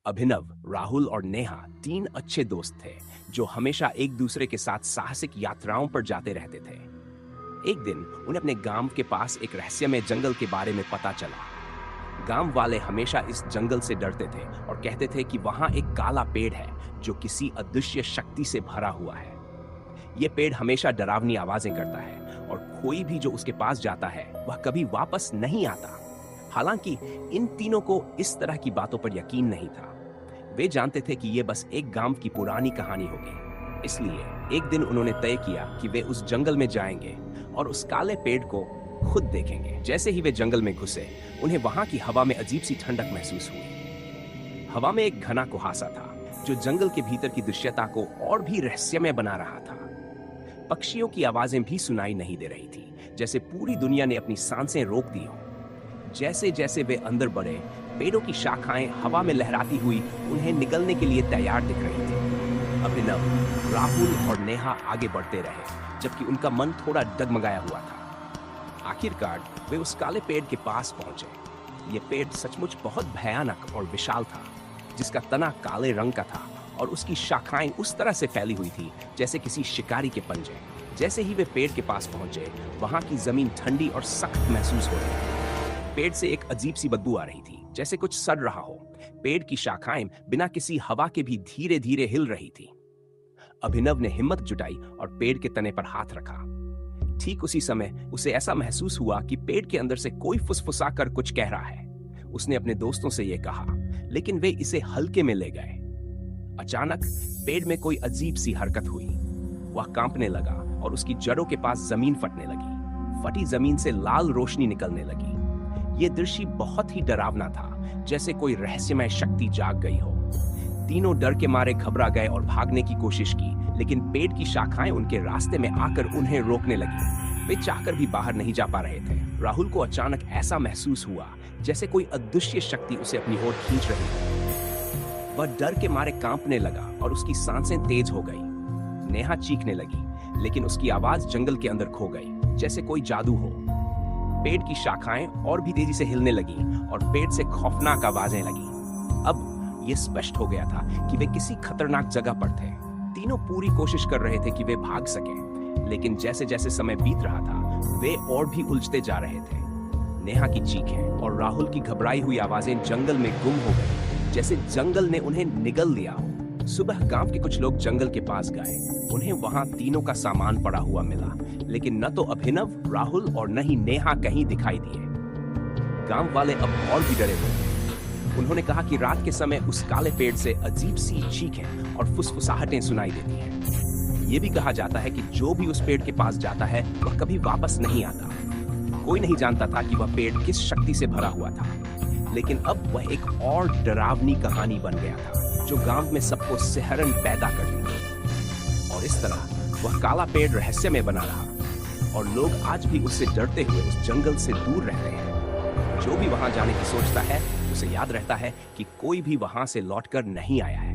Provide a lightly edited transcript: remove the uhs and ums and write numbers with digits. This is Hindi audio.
अभिनव, राहुल और नेहा तीन अच्छे दोस्त थे जो हमेशा एक दूसरे के साथ साहसिक यात्राओं पर जाते रहते थे। एक दिन उन्हें अपने गांव के पास एक रहस्यमय जंगल के बारे में पता चला। गांव वाले हमेशा इस जंगल से डरते थे और कहते थे कि वहां एक काला पेड़ है जो किसी अदृश्य शक्ति से भरा हुआ है। यह पेड़ हमेशा डरावनी आवाजें करता है और कोई भी जो उसके पास जाता है वह कभी वापस नहीं आता। हालांकि इन तीनों को इस तरह की बातों पर यकीन नहीं था। वे जानते थे कि यह बस एक गांव की पुरानी कहानी होगी। इसलिए एक दिन उन्होंने तय किया कि वे उस जंगल में जाएंगे और उस काले पेड़ को खुद देखेंगे। जैसे ही वे जंगल में घुसे, उन्हें वहां की हवा में अजीब सी ठंडक महसूस हुई। हवा में एक घना कुहासा था जो जंगल के भीतर की दृश्यता को और भी रहस्यमय बना रहा था। पक्षियों की आवाजें भी सुनाई नहीं दे रही थी, जैसे पूरी दुनिया ने अपनी सांसें रोक दी हो। जैसे जैसे वे अंदर बढ़े, पेड़ों की शाखाएं हवा में लहराती हुई उन्हें निगलने के लिए तैयार दिख रही थी। अभिनव, राहुल और नेहा आगे बढ़ते रहे, जबकि उनका मन थोड़ा डगमगाया हुआ था। आखिरकार वे उस काले पेड़ के पास पहुंचे। ये पेड़ सचमुच बहुत भयानक और विशाल था, जिसका तना काले रंग का था और उसकी शाखाएं उस तरह से फैली हुई थी जैसे किसी शिकारी के पंजे। जैसे ही वे पेड़ के पास पहुंचे, वहां की जमीन ठंडी और सख्त महसूस हो रही थी। पेड़ से एक अजीब सी बदबू आ रही थी, जैसे कुछ सड़ रहा हो। पेड़ की शाखाएं बिना किसी हवा के भी धीरे धीरे हिल रही थी। अभिनव ने हिम्मत जुटाई और पेड़ के तने पर हाथ रखा। ठीक उसी समय उसे ऐसा महसूस हुआ कि पेड़ के अंदर से कोई फुसफुसा कर कुछ कह रहा है। उसने अपने दोस्तों से यह कहा, लेकिन वे इसे हल्के में ले गए। अचानक पेड़ में कोई अजीब सी हरकत हुई। वह कांपने लगा और उसकी जड़ों के पास जमीन फटने लगी। फटी जमीन से लाल रोशनी निकलने लगी। यह दृश्य बहुत ही डरावना था, जैसे कोई रहस्यमय शक्ति जाग गई हो। तीनों डर के मारे घबरा गए और भागने की कोशिश की, लेकिन पेड़ की शाखाएं उनके रास्ते में आकर उन्हें रोकने लगी। वे चाहकर भी बाहर नहीं जा पा रहे थे। राहुल को अचानक ऐसा महसूस हुआ जैसे कोई अदृश्य शक्ति उसे अपनी ओर खींच रही हो। वह डर के मारे कांपने लगा और उसकी सांसें तेज हो गई। नेहा चीखने लगी, लेकिन उसकी आवाज जंगल के अंदर खो गई, जैसे कोई जादू हो। पेड़ की शाखाएं और भी तेजी से हिलने लगी और पेड़ से खौफनाक आवाजें लगी। अब यह स्पष्ट हो गया था कि वे किसी खतरनाक जगह पर थे। तीनों पूरी कोशिश कर रहे थे कि वे भाग सकें, लेकिन जैसे जैसे समय बीत रहा था, वे और भी उलझते जा रहे थे। नेहा की चीखें और राहुल की घबराई हुई आवाजें जंगल में गुम हो गई, जैसे जंगल ने उन्हें निगल लिया हो। सुबह गांव के कुछ लोग जंगल के पास गए। उन्हें वहां तीनों का सामान पड़ा हुआ मिला, लेकिन न तो अभिनव, राहुल और न ही नेहा कहीं दिखाई दिए। गांव वाले अब और भी डरे हुए। उन्होंने कहा कि रात के समय उस काले पेड़ से अजीब सी चीखें और फुसफुसाहटें सुनाई देती हैं। यह भी कहा जाता है कि जो भी उस पेड़ के पास जाता है वह कभी वापस नहीं आता। कोई नहीं जानता था कि वह पेड़ किस शक्ति से भरा हुआ था, लेकिन अब वह एक और डरावनी कहानी बन गया था जो गांव में सबको सिहरन पैदा कर दी। और इस तरह वह काला पेड़ रहस्य में बना रहा और लोग आज भी उससे डरते हुए उस जंगल से दूर रहते हैं। जो भी वहां जाने की सोचता है, उसे याद रहता है कि कोई भी वहां से लौटकर नहीं आया है।